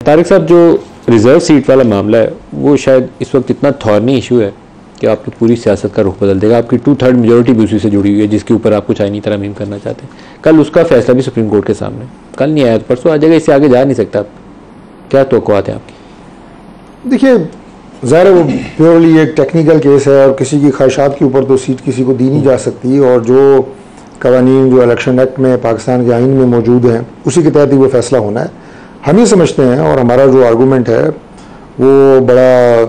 तारिक साहब, जो reserve seat वाला मामला है वो शायद इस वक्त इतना थॉर्नी इशू है कि आपकी पूरी सियासत का रुख बदल देगा। आपकी 2/3 मेजोरिटी भी उसी से जुड़ी हुई है जिसके ऊपर आप कुछ आईनी तरमीम करना चाहते हैं। कल उसका फैसला भी सुप्रीम कोर्ट के सामने, कल नहीं आया तो परसों आ जाएगा, इससे आगे जा नहीं सकता। क्या तवक्कुआत है आपकी? देखिए, ज़ाहिर है वो प्योरली एक टेक्निकल केस है और किसी की ख्वाहिशात के ऊपर तो सीट किसी को दी नहीं जा सकती, और जो कवानीन जो इलेक्शन एक्ट में पाकिस्तान के आइन में मौजूद हैं उसी के तहत ही वो फैसला होना है। हम ये समझते हैं, और हमारा जो आर्गूमेंट है वो बड़ा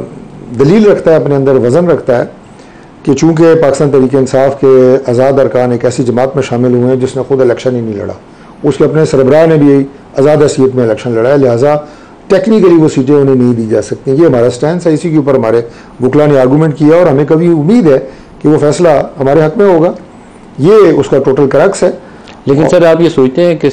दलील रखता है, अपने अंदर वज़न रखता है कि चूँकि पाकिस्तान तहरीक-ए-इंसाफ के आज़ाद अरकान एक ऐसी जमात में शामिल हुए हैं जिसने खुद इलेक्शन ही नहीं लड़ा, उसके अपने सरबराह ने भी आज़ाद हैसियत में इलेक्शन लड़ा है, लिहाजा टेक्निकली वो सीटें उन्हें नहीं दी जा सकती। ये हमारा स्टैंड है, इसी के ऊपर हमारे वकला ने आर्गूमेंट किया और हमें कभी उम्मीद है कि वो फैसला हमारे हक में होगा। ये उसका टोटल क्रक्स है। लेकिन सर, आप ये सोचते हैं कि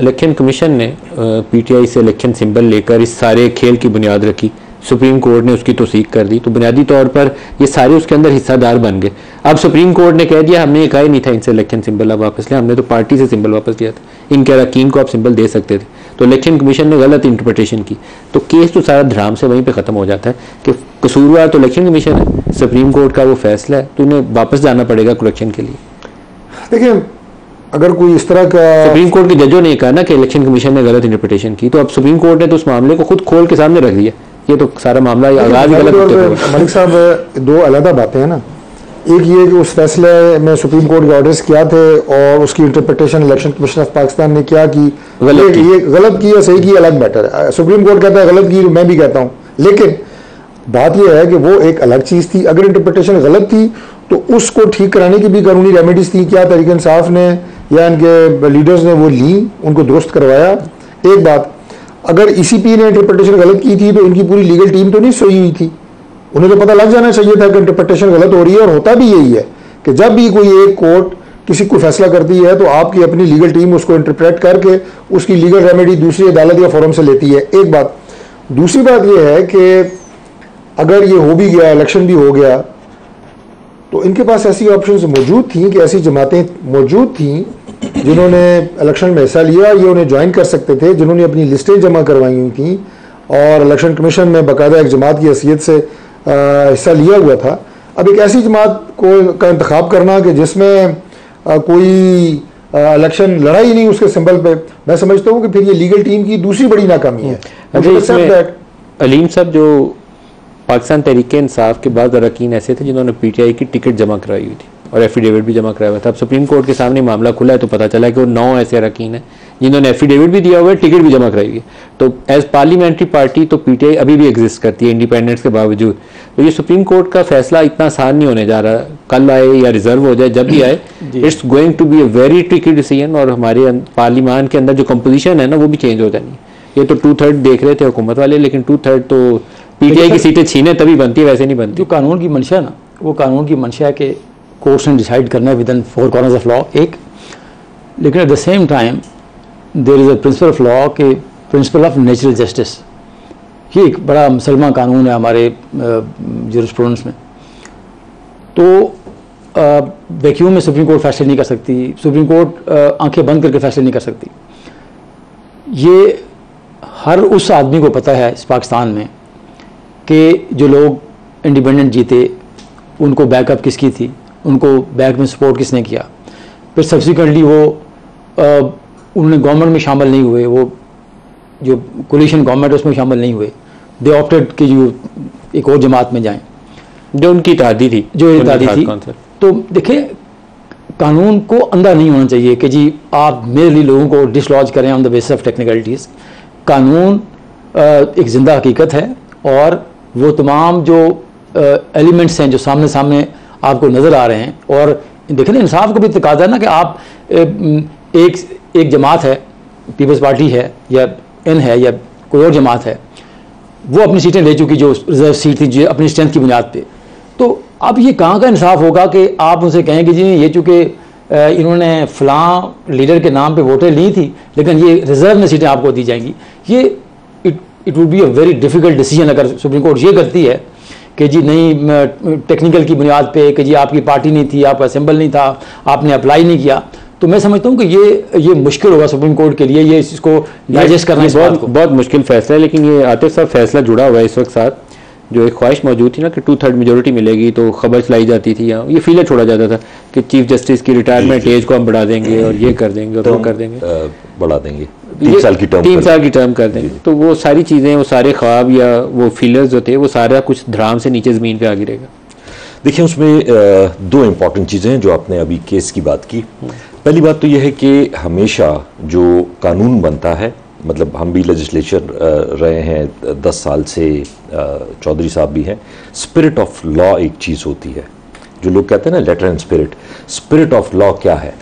इलेक्शन कमीशन ने पीटीआई से इलेक्शन सिंबल लेकर इस सारे खेल की बुनियाद रखी, सुप्रीम कोर्ट ने उसकी तौसीक कर दी, तो बुनियादी तौर पर ये सारे उसके अंदर हिस्सादार बन गए। अब सुप्रीम कोर्ट ने कह दिया हमने ये कहा ही नहीं था इनसे इलेक्शन सिंबल आप वापस लें, हमने तो पार्टी से सिंबल वापस लिया था, इनके अरकान को आप सिंबल दे सकते थे। तो इलेक्शन कमीशन ने गलत इंटरप्रिटेशन की, तो केस तो सारा धराम से वहीं पर ख़त्म हो जाता है कि कसूरवार तो इलेक्शन कमीशन है, सुप्रीम कोर्ट का वो फैसला है, तो उन्हें वापस जाना पड़ेगा करेक्शन के लिए। देखिए, अगर कोई इस तरह का, सुप्रीम कोर्ट के जजों ने कहा ना कि इलेक्शन कमीशन ने गलत इंटरप्रिटेशन की, तो अब सुप्रीम कोर्ट ने तो उस मामले को खुद खोल के सामने रख दिया। ये तो सारा मामला आगाज गलत होता। मलिक साहब, दो अलग बातें हैं ना। एक ये कि उस फैसले में सुप्रीम कोर्ट के ऑर्डर्स क्या थे और उसकी interpretation election commission of Pakistan ने क्या की, ये गलत की या सही की अलग मैटर है। सुप्रीम कोर्ट कहता है गलत की, मैं भी कहता हूँ, लेकिन बात यह है कि वो एक अलग चीज़ थी। अगर इंटरप्रिटेशन गलत थी तो उसको ठीक कराने की भी कानूनी रेमेडीज थी। क्या तहरीक-ए-इंसाफ ने या इनके लीडर्स ने वो ली, उनको दुरुस्त करवाया। एक बात, अगर ईसीपी ने इंटरप्रिटेशन गलत की थी तो इनकी पूरी लीगल टीम तो नहीं सोई हुई थी, उन्हें तो पता लग जाना चाहिए था कि इंटरप्रिटेशन गलत हो रही है। और होता भी यही है कि जब भी कोई एक कोर्ट किसी को फैसला करती है तो आपकी अपनी लीगल टीम उसको इंटरप्रेट करके उसकी लीगल रेमेडी दूसरी अदालत या फोरम से लेती है। एक बात। दूसरी बात यह है कि अगर ये हो भी गया, इलेक्शन भी हो गया, तो इनके पास ऐसी ऑप्शंस मौजूद थी कि ऐसी जमातें मौजूद थीं जिन्होंने इलेक्शन में हिस्सा लिया, ये उन्हें ज्वाइन कर सकते थे, जिन्होंने अपनी लिस्टें जमा करवाई हुई थी और इलेक्शन कमीशन में बाकायदा एक जमात की हैसियत से हिस्सा लिया हुआ था। अब एक ऐसी जमात का इंतखाब करना कि जिसमें कोई इलेक्शन लड़ा ही नहीं उसके सिंबल पे, मैं समझता हूँ कि फिर ये लीगल टीम की दूसरी बड़ी नाकामी है। अलीम साहब, जो पाकिस्तान तहरीक-ए-इंसाफ के बाद अरकान ऐसे थे जिन्होंने पीटीआई की टिकट जमा कराई हुई थी और एफिडेविट भी जमा कराया हुआ था। अब सुप्रीम कोर्ट के सामने मामला खुला है तो पता चला है कि वो 9 ऐसे अरकान हैं जिन्होंने एफिडेविट भी दिया हुआ है, टिकट भी जमा कराई हुई है। तो एज पार्लियामेंट्री पार्टी तो पीटीआई अभी भी एग्जिस्ट करती है इंडिपेंडेंस के बावजूद। तो ये सुप्रीम कोर्ट का फैसला इतना आसान नहीं होने जा रहा, कल आए या रिजर्व हो जाए, जब भी आए, it's going to be a very tricky decision. और हमारे पार्लियामान के अंदर जो कंपोजिशन है ना वो भी चेंज हो जानी है। ये तो 2/3 देख रहे थे हुकूमत वाले, लेकिन 2/3 तो पीटीआई की सीटें छीने तभी बनती है, वैसे नहीं बनती। जो कानून की मंशा है ना, वो कानून की मंशा है कि कोर्ट्स ने डिसाइड करना है within 4 corners of law, एक। लेकिन at the same time there is a principle of law के प्रिंसिपल ऑफ नेचुरल जस्टिस। ये एक बड़ा मुसलमान कानून है हमारे ज्यूरिस्प्रूडेंस में। तो वैक्यूम में सुप्रीम कोर्ट फैसले नहीं कर सकती, सुप्रीम कोर्ट आंखें बंद करके फैसले नहीं कर सकती। ये हर उस आदमी को पता है इस पाकिस्तान में कि जो लोग इंडिपेंडेंट जीते उनको बैकअप किसकी थी, उनको बैक में सपोर्ट किसने किया। फिर सब्सिक्वेंटली वो उन्होंने गवर्नमेंट में शामिल नहीं हुए, वो जो कोलिशन गवर्नमेंट उसमें शामिल नहीं हुए, दे ऑप्टेड कि जो एक और जमात में जाएं जो उनकी इत्तेहादी थी, तो देखिए, कानून को अंधा नहीं होना चाहिए कि जी आप मेरे लिए लोगों को डिसलॉज करें on the basis of technicalities. कानून एक ज़िंदा हकीकत है और वो तमाम जो एलिमेंट्स हैं जो सामने सामने आपको नज़र आ रहे हैं, और देखें ना, इंसाफ को भी तकाज़ा है ना कि आप एक जमात है, पीपल्स पार्टी है या एन है या कोई और जमात है, वो अपनी सीटें ले चुकी जो रिजर्व सीट थी जो अपनी स्ट्रेंथ की बुनियाद पे। तो अब ये कहाँ का इंसाफ होगा कि आप उनसे कहें कि जी ये चूँकि इन्होंने फ़लाँ लीडर के नाम पे वोटें ली थी लेकिन ये रिजर्व में सीटें आपको दी जाएंगी। ये it would be a very difficult decision अगर सुप्रीम कोर्ट ये करती है कि जी नहीं टेक्निकल की बुनियाद पे कि जी आपकी पार्टी नहीं थी, आपका सिंबल नहीं था, आपने अप्लाई नहीं किया, तो मैं समझता हूँ कि ये मुश्किल होगा सुप्रीम कोर्ट के लिए ये इसको डाइजेस्ट करना। इस बात को बहुत मुश्किल फैसला है, लेकिन ये आतिफ साहब फैसला जुड़ा हुआ है इस वक्त साथ। जो एक ख्वाहिश मौजूद थी ना कि 2/3 मेजोरिटी मिलेगी, तो खबर चलाई जाती थी यहाँ, ये फीलर छोड़ा जाता था कि चीफ जस्टिस की रिटायरमेंट एज को हम बढ़ा देंगे और ये कर देंगे और वो कर देंगे, बढ़ा देंगे, 3 साल की टर्म कर देंगे। तो वो सारी चीज़ें, वो सारे ख्वाब या वो फीलर्स जो थे, वो सारा कुछ धराम से नीचे ज़मीन पे आ गिरेगा। देखिए, उसमें 2 इम्पॉर्टेंट चीज़ें हैं जो आपने अभी केस की बात की। पहली बात तो यह है कि हमेशा जो कानून बनता है, मतलब हम भी लेजिस्लेचर रहे हैं 10 साल से, चौधरी साहब भी हैं, स्पिरिट ऑफ लॉ एक चीज़ होती है। जो लोग कहते हैं ना letter and spirit of law क्या है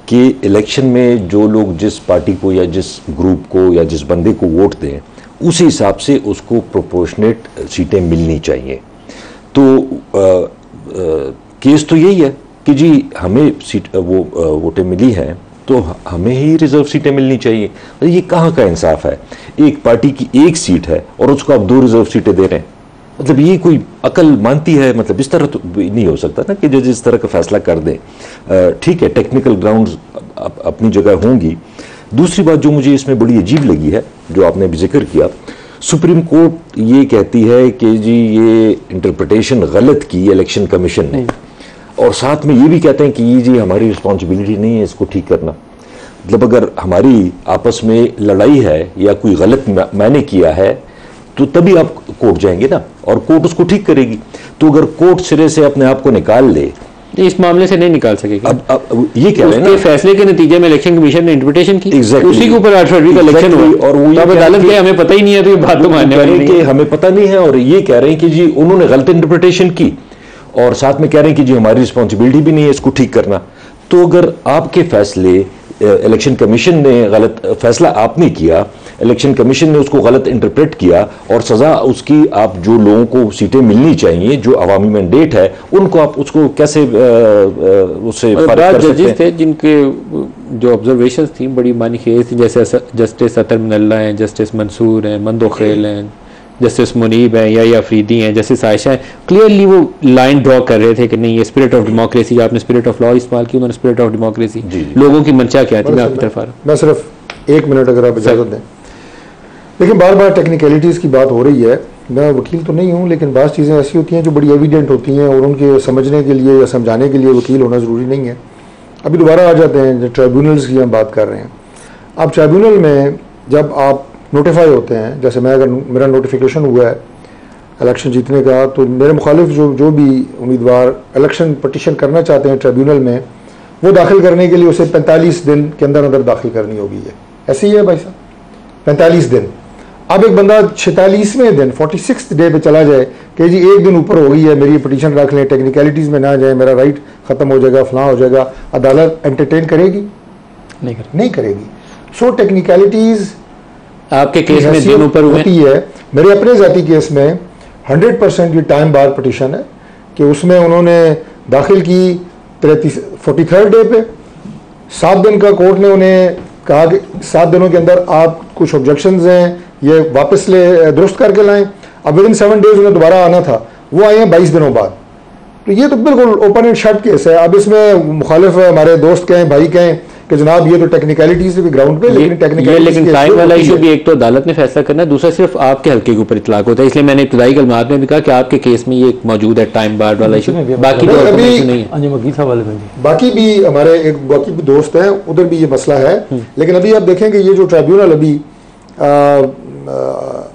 कि इलेक्शन में जो लोग जिस पार्टी को या जिस ग्रुप को या जिस बंदे को वोट दें, उसी हिसाब से उसको प्रोपोर्शनेट सीटें मिलनी चाहिए। तो केस तो यही है कि जी हमें सीट वोटें मिली हैं तो हमें ही रिजर्व सीटें मिलनी चाहिए। ये कहाँ का इंसाफ है? एक पार्टी की 1 सीट है और उसको आप 2 रिजर्व सीटें दे रहे हैं, मतलब ये कोई अकल मानती है? मतलब इस तरह तो नहीं हो सकता ना कि जज इस तरह का फैसला कर दे। ठीक है, टेक्निकल ग्राउंड्स अपनी जगह होंगी। दूसरी बात जो मुझे इसमें बड़ी अजीब लगी है, जो आपने भी जिक्र किया, सुप्रीम कोर्ट ये कहती है कि जी ये इंटरप्रिटेशन गलत की इलेक्शन कमीशन ने, और साथ में ये भी कहते हैं कि ये जी हमारी रिस्पॉन्सिबिलिटी नहीं है इसको ठीक करना। मतलब अगर हमारी आपस में लड़ाई है या कोई गलत मैंने किया है तो तभी आप कोर्ट जाएंगे ना, और कोर्ट उसको ठीक करेगी। तो अगर कोर्ट सिरे से अपने आप को निकाल ले, इस मामले से नहीं निकाल सकेगी। अब ये कह रहे हैं ना, फैसले के नतीजे में इलेक्शन कमीशन ने इंटरप्रिटेशन की, exactly, उसी के ऊपर 8 फरवरी का इलेक्शन हुआ, और वो अदालत के हमें पता ही नहीं है, तो ये बात तो मानने वाली नहीं है। हमें पता नहीं है, और ये कह रहे हैं कि जी उन्होंने गलत इंटरप्रिटेशन की, और साथ में कह रहे हैं कि जी हमारी रिस्पॉन्सिबिलिटी भी नहीं है इसको ठीक करना। तो अगर आपके फैसले, इलेक्शन कमीशन ने गलत फैसला आपने किया, इलेक्शन कमीशन ने उसको गलत इंटरप्रेट किया, और सजा उसकी आप जो लोगों को सीटें मिलनी चाहिए जो अवामी मैंडेट है उनको आप उसको कैसे उससे फर्क कर सकते हैं? थे जिनके जो ऑब्जर्वेशंस थी बड़ी मानीखेज थी, जैसे जस्टिस अतर मिनल्ला हैं, जस्टिस मंसूर हैं, मंदोखेल हैं, जस्टिस मुनीब हैं, या अफरीदी हैं, जस्टिस आयशा हैं, क्लियरली वो लाइन ड्रॉ कर रहे थे कि नहीं, ये स्पिरिट ऑफ डेमोक्रेसी, आपने स्पिरिट ऑफ लॉ इस्तेमाल की, उन्होंने स्पिरिट ऑफ डेमोक्रेसी। लोगों की मंशा क्या थी? मैं आपकी तरफ आ रहा हूँ, मैं सिर्फ 1 मिनट अगर आप इजाज़त दें। लेकिन बार बार टेक्निकलिटीज़ की बात हो रही है। मैं वकील तो नहीं हूँ, लेकिन बाज़ चीज़ें ऐसी होती हैं जो बड़ी एविडेंट होती हैं, और उनके समझने के लिए या समझाने के लिए वकील होना ज़रूरी नहीं है। अभी दोबारा आ जाते हैं, जो ट्राइब्यूनल्स की हम बात कर रहे हैं। अब ट्राइब्यूनल में जब आप नोटिफाई होते हैं, जैसे मैं, अगर मेरा नोटिफिकेशन हुआ है इलेक्शन जीतने का, तो मेरे मुखालिफ जो भी उम्मीदवार इलेक्शन पटिशन करना चाहते हैं ट्राइब्यूनल में, वो दाखिल करने के लिए उसे 45 दिन के अंदर अंदर दाखिल करनी होगी। है ऐसे ही है भाई साहब, 45 दिन। अब एक बंदा 46वें दिन 46th डे पे चला जाए कि जी 1 दिन ऊपर हो गई है, मेरी पटिशन रख लें, टेक्निकलिटीज़ में ना जाए, मेरा राइट ख़त्म हो जाएगा, फलां हो जाएगा, अदालत एंटरटेन करेगी? नहीं करेगी। सो टेक्निकलिटीज़ आपके केस में दिन ऊपर होती है। मेरे अपने ज़ाती केस में 100% ये टाइम बार पटिशन है कि उसमें उन्होंने दाखिल की 43rd डे पे। 7 दिन का कोर्ट ने उन्हें कहा कि 7 दिनों के अंदर आप कुछ ऑब्जेक्शंस हैं ये वापस ले दुरुस्त करके लाएं। अब विदिन 7 डेज उन्हें दोबारा आना था, वो आए हैं 22 दिनों बाद। तो ये तो बिल्कुल ओपन एंड शट केस है। अब इसमें मुखालिफ हमारे दोस्त कहें, भाई कहें कि जनाब ये तो टेक्निकलिटीज के ग्राउंड पे, लेकिन टाइम वाला इशू भी एक तो अदालत ने फैसला करना है, दूसरा सिर्फ आपके हल्के के ऊपर इतलाक होता है। इसलिए मैंने इब्तदाई कलमात में भी कहा कि आपके केस में ये मौजूद है टाइम बार वाला इशू, बाकी तो नहीं। बाकी भी हमारे एक बाकी भी दोस्त हैं, उधर भी ये मसला है। लेकिन अभी आप देखेंगे ये जो ट्राइब्यूनल अभी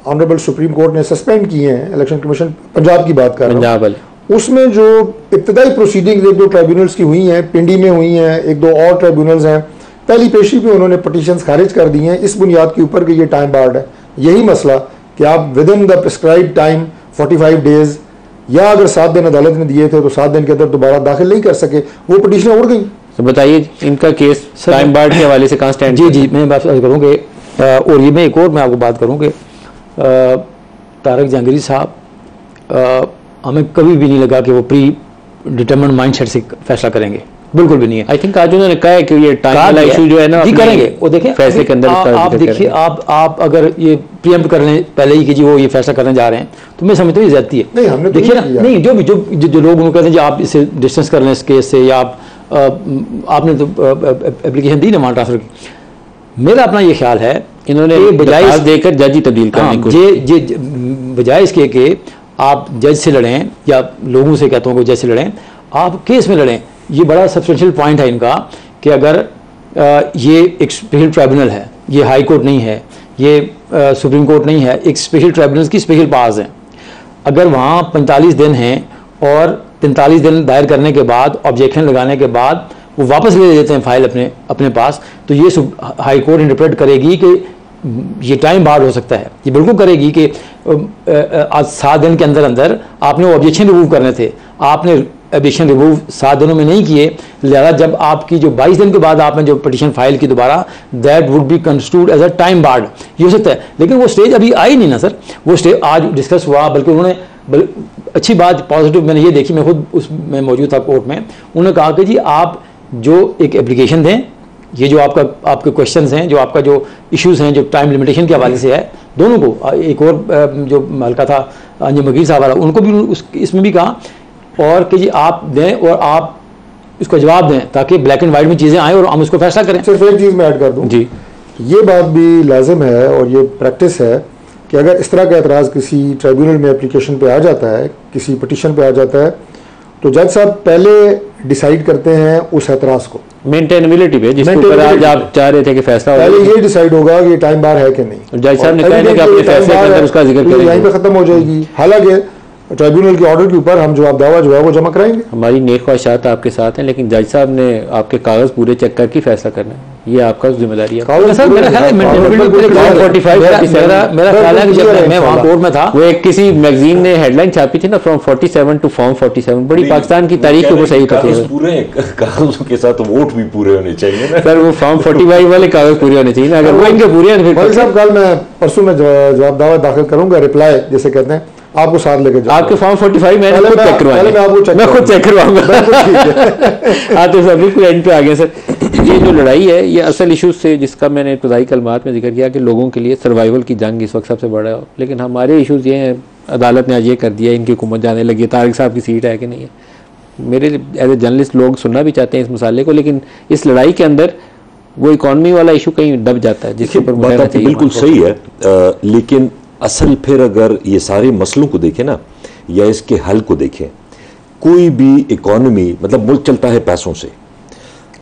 ऑनरेबल सुप्रीम कोर्ट ने सस्पेंड किए हैं, इलेक्शन कमीशन पंजाब की बात कर रहा हूं, उसमें जो इब्तदाई प्रोसीडिंग्स 1-2 ट्राइब्यूनल्स की हुई हैं, पिंडी में हुई हैं, 1-2 और ट्राइब्यूनल्स हैं, पहली पेशी पे उन्होंने पटिशन्स खारिज कर दी हैं इस बुनियाद के ऊपर कि ये टाइम बार्ड है। यही मसला कि आप with in the prescribe time 45 days, या अगर 7 दिन अदालत ने दिए थे तो 7 दिन के अंदर दोबारा दाखिल नहीं कर सके, वो पटिशनें उड़ गई। तो बताइए इनका केस टाइम बार्ड के हवाले से कहाँ स्टैंड? जी मैं बात करूँगी, और ये मैं एक और मैं आपको बात करूँ कि तारक जहांगीरी साहब हमें कभी भी नहीं लगा कि वो प्री डिटरमिन्ड माइंडसेट से फैसला करेंगे, बिल्कुल भी नहीं है। आई थिंक आज उन्होंने कहा है कि ये टाइम वाला इशू जो है ना करेंगे, वो देखें फैसले के अंदर आप देखिए, आप अगर ये प्रीएम्प्ट कर लें पहले ही कि जी वो ये फैसला करने जा रहे हैं, तो मैं समझता हूँ ये ज्यादती है। नहीं, हमने देखिए ना, नहीं जो लोग उनको कहते हैं जी आप इसे डिस्टेंस कर लें इस केस से, या आप आपने तो एप्लीकेशन दी ना वहाँ ट्रांसफर की। मेरा अपना ये ख्याल है इन्होंने बजाय देकर जज ही तब्दील करने को, बजाय इसके कि आप जज से लड़ें या लोगों से कहता हूँ कि जज से लड़ें, आप केस में लड़ें। ये बड़ा सब्सटेंशियल पॉइंट है इनका कि अगर ये एक स्पेशल ट्राइब्यूनल है, ये हाई कोर्ट नहीं है, ये सुप्रीम कोर्ट नहीं है, एक स्पेशल ट्राइब्यूनल की स्पेशल पावर्स हैं। अगर वहाँ 45 दिन हैं और 43 दिन दायर करने के बाद, ऑब्जेक्शन लगाने के बाद वो वापस ले लेते हैं फाइल अपने पास, तो ये हाई कोर्ट इंटरप्रेट करेगी कि ये टाइम बार हो सकता है। ये बिल्कुल करेगी कि आज 7 दिन के अंदर अंदर आपने वो ऑब्जेक्शन रिमूव करने थे, आपने ऑब्जेक्शन रिमूव 7 दिनों में नहीं किए, लिहाजा जब आपकी जो 22 दिन के बाद आपने जो पिटीशन फाइल की दोबारा, that would be constitute as a time barred. ये हो सकता है, लेकिन वो स्टेज अभी आई नहीं ना सर। वो स्टेज आज डिस्कस हुआ, बल्कि उन्होंने अच्छी बात पॉजिटिव मैंने ये देखी, मैं खुद उसमें मौजूद था कोर्ट में। उन्होंने कहा कि जी आप जो एक एप्लीकेशन दें, ये जो आपके क्वेश्चंस हैं, जो आपका जो इश्यूज हैं, जो टाइम लिमिटेशन के हवाले से है, दोनों को, एक और जो हल्का था अंजुम वकील साहब वाला, उनको भी इसमें भी कहा, और कि जी आप दें और आप इसको जवाब दें ताकि ब्लैक एंड वाइट में चीज़ें आएँ और हम उसको फैसला करें। सिर्फ एक चीज़ मैं ऐड कर दूँ जी, ये बात भी लाजिम है और ये प्रैक्टिस है कि अगर इस तरह का एतराज़ किसी ट्राइब्यूनल में एप्लीकेशन पे आ जाता है, किसी पटिशन पे आ जाता है, तो जज साहब पहले डिसाइड करते हैं उस एतराज़ को मेंटेनेबिलिटी पे, जिसके ऊपर आज आप चाह रहे थे कि फैसला पहले ये डिसाइड होगा कि टाइम बार है कि नहीं। जज साहब ने कहा कि अपने फैसले के अंदर उसका जिक्र करेंगे, यहीं पे खत्म हो जाएगी। हालांकि ट्राइब्यूनल के ऑर्डर के ऊपर हम जवाब दावा जो है वो जमा कराएंगे। हमारी नेक ख्वाहिशात आपके साथ हैं, लेकिन जज साहब ने आपके कागज पूरे चेक करके फैसला करना है, ये आपका जिम्मेदारी है। मेरा ख्याल है कि जब मैं वहाँ कोर्ट में था, वो एक किसी मैगजीन ने हेडलाइन छापी थी ना, फ्रॉम 47 टू फॉर्म 47, बड़ी पाकिस्तान की तारीख के ऊपर सही करते हैं। पूरे कागजों के साथ वोट भी पूरे होने चाहिए ना सर, वो फॉर्म 45 वाले कागज पूरे होने चाहिए ना, अगर वो इनके पूरे हैं फिर साहब कल मैं परसों में जवाब दावा दाखिल करूंगा, रिप्लाई जैसे कहते हैं, आपको साथ लेकर जाऊंगा। आपके फॉर्म 45 मैंने खुद चेक करवाया, मैं खुद चेक करवाऊंगा। आते सब बिल्कुल एंड पे आ गए सर। ये जो लड़ाई है, ये असल इशूज से, जिसका मैंने इब्तदाई कलमात में जिक्र किया कि लोगों के लिए सर्वाइवल की जंग इस वक्त सबसे बड़ा है, लेकिन हमारे इशूज़ ये हैं, अदालत ने आज ये कर दिया, इनकी हुकूमत जाने लगी है, तारिक साहब की सीट है कि नहीं है। मेरे एज ए जर्नलिस्ट लोग सुनना भी चाहते हैं इस मसाले को, लेकिन इस लड़ाई के अंदर वो इकॉनमी वाला इशू कहीं दब जाता है, जिसके ऊपर बात आपकी बिल्कुल सही है। लेकिन असल फिर अगर ये सारे मसलों को देखें ना, या इसके हल को देखें, कोई भी इकॉनमी, मतलब मुल्क चलता है पैसों से,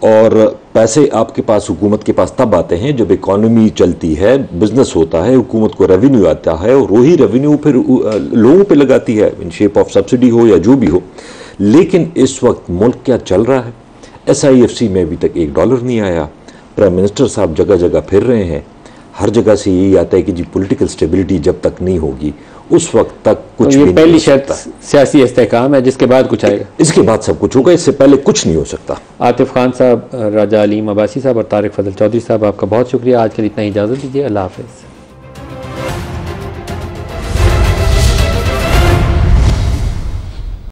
और पैसे आपके पास, हुकूमत के पास तब आते हैं जब इकॉनमी चलती है, बिजनेस होता है, हुकूमत को रेवेन्यू आता है, और वही रेवेन्यू फिर लोगों पे लगाती है, इन शेप ऑफ सब्सिडी हो या जो भी हो। लेकिन इस वक्त मुल्क क्या चल रहा है, SIFC में अभी तक $1 नहीं आया, प्राइम मिनिस्टर साहब जगह जगह फिर रहे हैं, हर जगह से यही आता है कि जी पॉलिटिकल स्टेबिलिटी जब तक नहीं होगी उस वक्त तक कुछ भी पहली शर्त सियासी इस्तेहकाम है, जिसके बाद कुछ आएगा, इसके बाद सब कुछ होगा, इससे पहले कुछ नहीं हो सकता। आतिफ खान साहब, राजा अलीम अब्बासी साहब और तारिक फजल चौधरी साहब, आपका बहुत शुक्रिया। आज के लिए इतना ही इजाज़त दीजिए। अल्लाह हाफ़िज़।